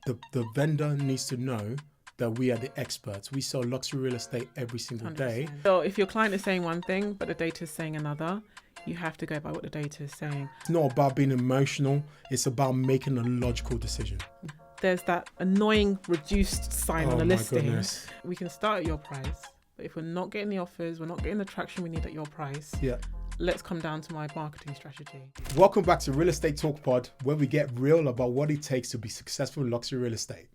The vendor needs to know that we are the experts. We sell luxury real estate every single day. 100%. So if your client is saying one thing, but the data is saying another, you have to go by what the data is saying. It's not about being emotional. It's about making a logical decision. There's that annoying reduced sign on the listing. Goodness. We can start at your price, but if we're not getting the offers, we're not getting the traction we need at your price, let's come down to my marketing strategy. Welcome back to Real Estate Talk Pod, where we get real about what it takes to be successful in luxury real estate.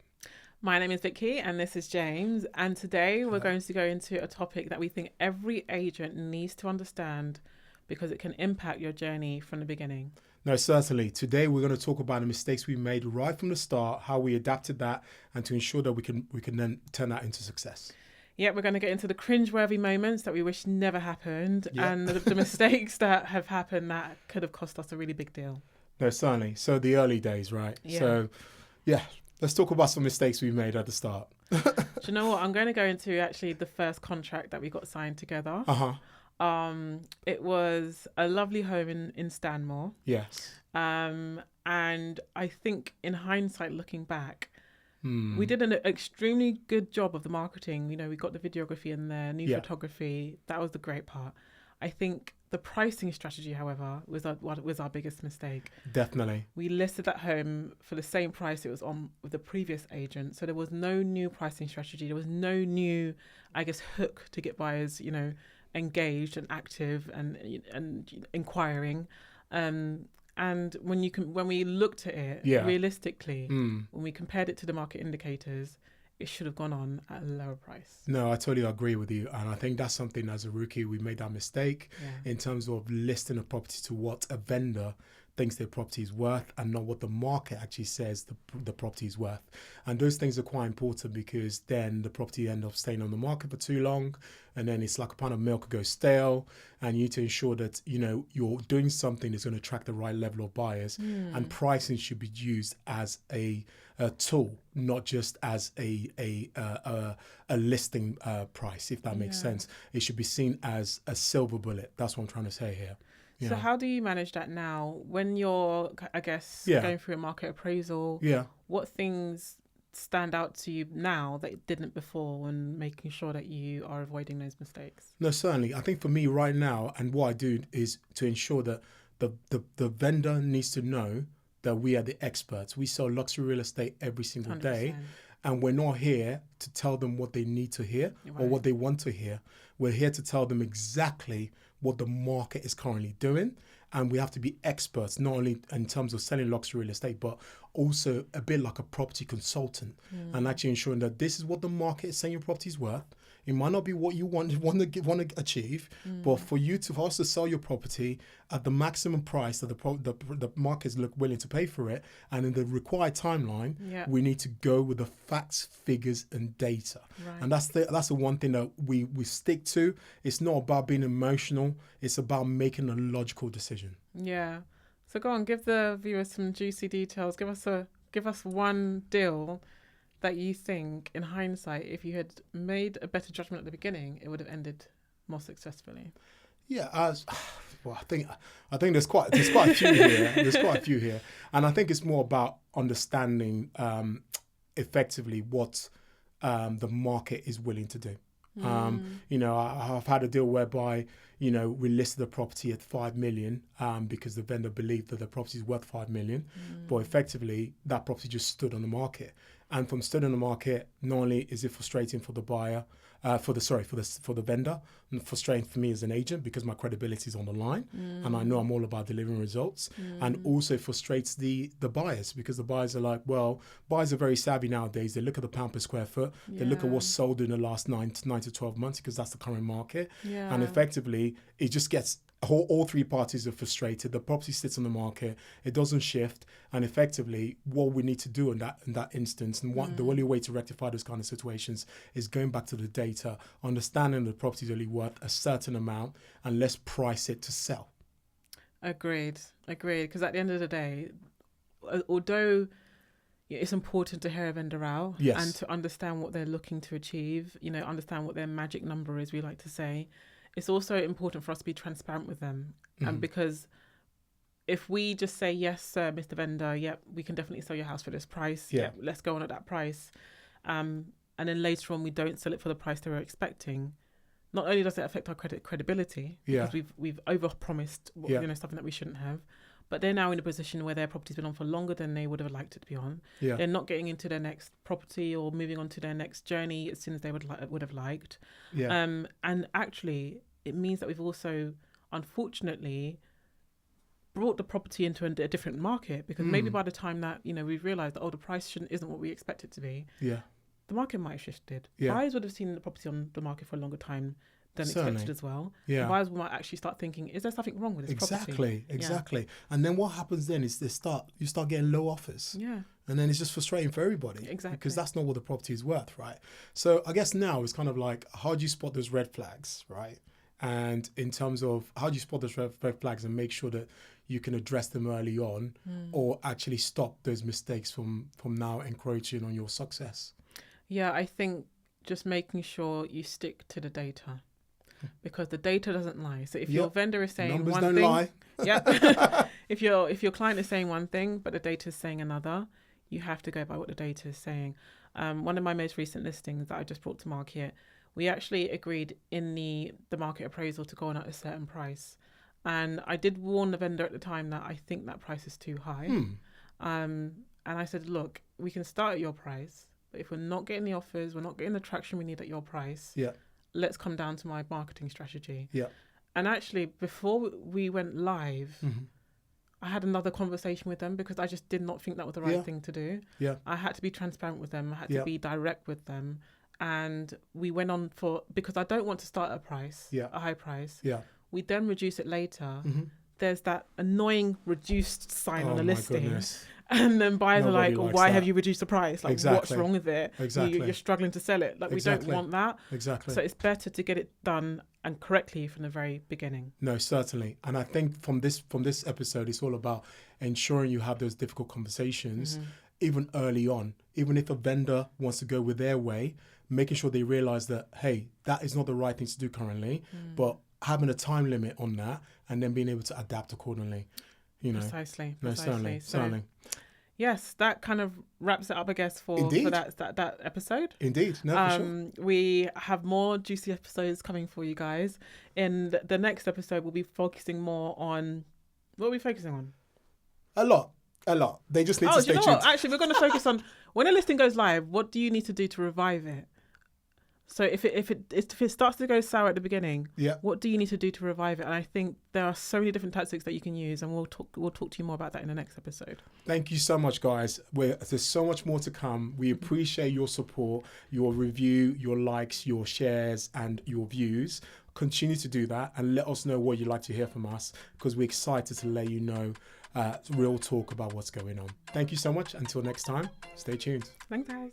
My name is Vicky and this is James. And today we're going to go into a topic that we think every agent needs to understand because it can impact your journey from the beginning. No, certainly. Today we're going to talk about the mistakes we made right from the start, how we adapted that, and to ensure that we can then turn that into success. Yeah, we're going to get into the cringe-worthy moments that we wish never happened and the mistakes that have happened that could have cost us a really big deal. No, certainly. So the early days, right? Yeah. So, let's talk about some mistakes we made at the start. Do you know what? I'm going to go into actually the first contract that we got signed together. It was a lovely home in Stanmore. Yes. And I think in hindsight, looking back, we did an extremely good job of the marketing. You know, we got the videography in there, new photography. That was the great part. I think the pricing strategy, however, was our biggest mistake. Definitely. We listed that home for the same price it was on with the previous agent. So there was no new pricing strategy. There was no new, hook to get buyers, engaged and active and inquiring. And when we looked at it realistically, when we compared it to the market indicators, it should have gone on at a lower price. No, I totally agree with you. And I think that's something as a rookie, we made that mistake in terms of listing a property to what a vendor thinks their property is worth and not what the market actually says the property is worth. And those things are quite important because then the property ends up staying on the market for too long and then it's like a pound of milk goes stale, and you need to ensure that you're doing something that's going to attract the right level of buyers. And pricing should be used as a tool, not just as a listing price, if that makes sense. It should be seen as a silver bullet. That's what I'm trying to say here. So how do you manage that now when you're, going through a market appraisal? What things stand out to you now that it didn't before, and making sure that you are avoiding those mistakes? No, certainly. I think for me right now, and what I do is to ensure that the vendor needs to know that we are the experts. We sell luxury real estate every single 100%. day. And we're not here to tell them what they need to hear or what they want to hear. We're here to tell them exactly what the market is currently doing. And we have to be experts, not only in terms of selling luxury real estate, but also a bit like a property consultant and actually ensuring that this is what the market is saying your property is worth. It might not be what you want to achieve, but for us to sell your property at the maximum price that the markets look willing to pay for it, and in the required timeline, we need to go with the facts, figures, and data. Right. And that's the one thing that we stick to. It's not about being emotional. It's about making a logical decision. Yeah. So go on, give the viewers some juicy details. Give us one deal that you think, in hindsight, if you had made a better judgment at the beginning, it would have ended more successfully. Yeah, I think there's quite a few here. There's quite a few here, and I think it's more about understanding effectively what the market is willing to do. I've had a deal whereby we listed the property at 5 million because the vendor believed that the property is worth 5 million, but effectively that property just stood on the market. And from stood on the market, not only is it frustrating for the buyer, for the vendor, and frustrating for me as an agent because my credibility is on the line, and I know I'm all about delivering results, and also frustrates the buyers because the buyers are like, well, buyers are very savvy nowadays. They look at the pound per square foot, they look at what's sold in the last 9 to 12 months because that's the current market, and effectively it just gets. All three parties are frustrated. The property sits on the market. It doesn't shift. And effectively, what we need to do in that instance, and the only way to rectify those kind of situations is going back to the data, understanding the property is only worth a certain amount, and let's price it to sell. Agreed. Because at the end of the day, although it's important to hear a vendor out and to understand what they're looking to achieve, understand what their magic number is, we like to say, it's also important for us to be transparent with them. And because if we just say, yes, sir, Mr. Vendor, yep, we can definitely sell your house for this price. Yeah. Yep, let's go on at that price. And then later on, we don't sell it for the price they were expecting. Not only does it affect our credibility, because we've overpromised, something that we shouldn't have, but they're now in a position where their property's been on for longer than they would have liked it to be on. Yeah. They're not getting into their next property or moving on to their next journey as soon as they would have liked. Yeah. And actually, it means that we've also, unfortunately, brought the property into a different market, because maybe by the time that we've realised that the price isn't what we expect it to be. Yeah. The market might have shifted. Yeah. Buyers would have seen the property on the market for a longer time than Certainly. expected as well. Yeah. Buyers might actually start thinking, is there something wrong with this property? Exactly. Yeah. And then what happens then is you start getting low offers. Yeah. And then it's just frustrating for everybody. Exactly. Because that's not what the property is worth, right? So I guess now it's kind of like, how do you spot those red flags, right? And in terms of how do you spot those red flags and make sure that you can address them early on, or actually stop those mistakes from now encroaching on your success? Yeah, I think just making sure you stick to the data, because the data doesn't lie. So if your vendor is saying numbers one don't thing, lie. if your client is saying one thing but the data is saying another, you have to go by what the data is saying. One of my most recent listings that I just brought to market, we actually agreed in the market appraisal to go on at a certain price. And I did warn the vendor at the time that I think that price is too high. And I said, look, we can start at your price, but if we're not getting the offers, we're not getting the traction we need at your price, let's come down to my marketing strategy. Yeah. And actually, before we went live, I had another conversation with them, because I just did not think that was the right thing to do. Yeah. I had to be transparent with them. I had to be direct with them. And we went on because I don't want to start at a price, a high price. Yeah. We then reduce it later. There's that annoying reduced sign on the listing. Goodness. And then buyers Nobody are like, likes why that. have you reduced the price? Like, what's wrong with it? Exactly. You're struggling to sell it. Like, we don't want that. Exactly. So it's better to get it done and correctly from the very beginning. No, certainly. And I think from this episode, it's all about ensuring you have those difficult conversations, even early on. Even if a vendor wants to go with their way, making sure they realize that, hey, that is not the right thing to do currently, but having a time limit on that and then being able to adapt accordingly. Precisely. No, certainly. Yes, that kind of wraps it up, I guess, for that episode. Indeed. No, for sure. We have more juicy episodes coming for you guys. In the next episode, we'll be focusing more on... What are we focusing on? A lot. They just need to stay tuned. Actually, we're going to focus on when a listing goes live, what do you need to do to revive it? So if it starts to go sour at the beginning, what do you need to do to revive it? And I think there are so many different tactics that you can use, and we'll talk to you more about that in the next episode. Thank you so much, guys. There's so much more to come. We appreciate your support, your review, your likes, your shares, and your views. Continue to do that and let us know what you'd like to hear from us, because we're excited to let you know real talk about what's going on. Thank you so much. Until next time, stay tuned. Thanks, guys.